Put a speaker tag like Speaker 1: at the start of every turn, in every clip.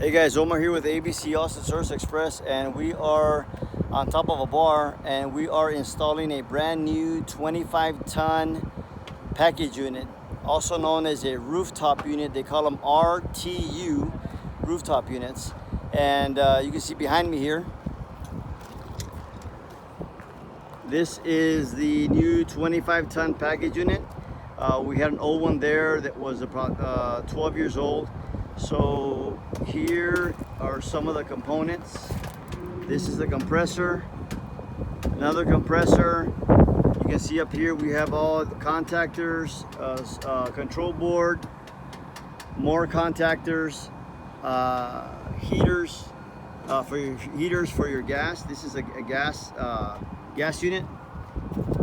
Speaker 1: Hey guys, Omar here with ABC Austin Service Express, and we are on top of a bar and we are installing a brand new 25-ton package unit, also known as a rooftop unit. They call them RTU rooftop units, and you can see behind me here, this is the new 25-ton package unit. We had an old one there that was about 12 years old. So here are some of the components. This is the compressor, another compressor. You can see up here we have all the contactors, control board, more contactors, heaters for your gas. This is a gas unit,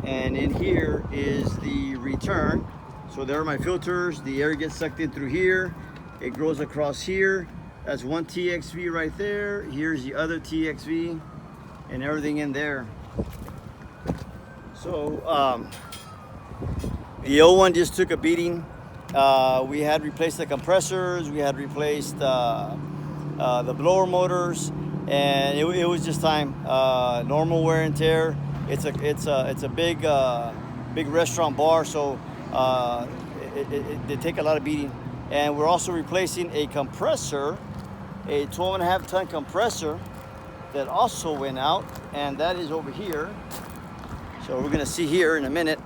Speaker 1: and in here is the return. So there are my filters. The air gets sucked in through here. It goes across here. That's one TXV right there. Here's the other TXV and everything in there. So the old one just took a beating. We had replaced the compressors. We had replaced the blower motors, and it was just time. Normal wear and tear. It's a big restaurant bar, so they take a lot of beating. And we're also replacing a compressor, a 12.5-ton compressor that also went out, and that is over here. So we're gonna see here in a minute.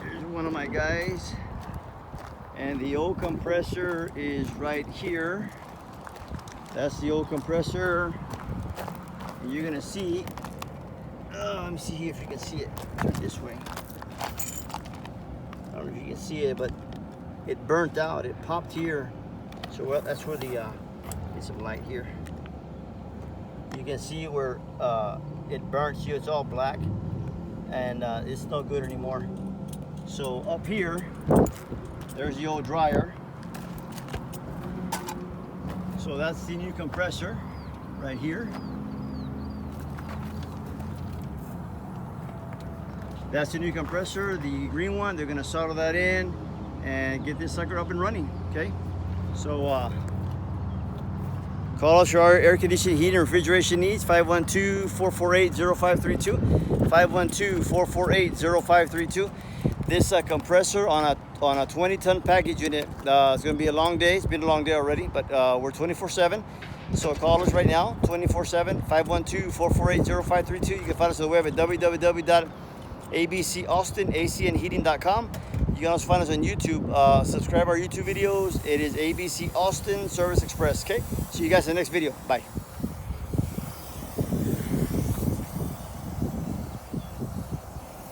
Speaker 1: Here's one of my guys, and the old compressor is right here. That's the old compressor. And you're gonna see, let me see if you can see it. Turn this way. I don't know if you can see it, but it burnt out. It popped here. So that's where the get some light here. You can see where it burnt. See, it's all black, and it's no good anymore. So up here, there's the old dryer. So that's the new compressor right here. That's the new compressor, the green one. They're gonna solder that in and get this sucker up and running, okay? So call us for our air conditioning, heating, and refrigeration needs, 512-448-0532, 512-448-0532. This compressor on a 20-ton package unit, it's gonna be a long day. It's been a long day already, but we're 24/7. So call us right now, 24/7, 512-448-0532. You can find us on the web at www.abcaustinacandheating.com. You can also find us on YouTube. Subscribe our YouTube videos. It is ABC Austin Service Express. Okay, see you guys in the next video. Bye.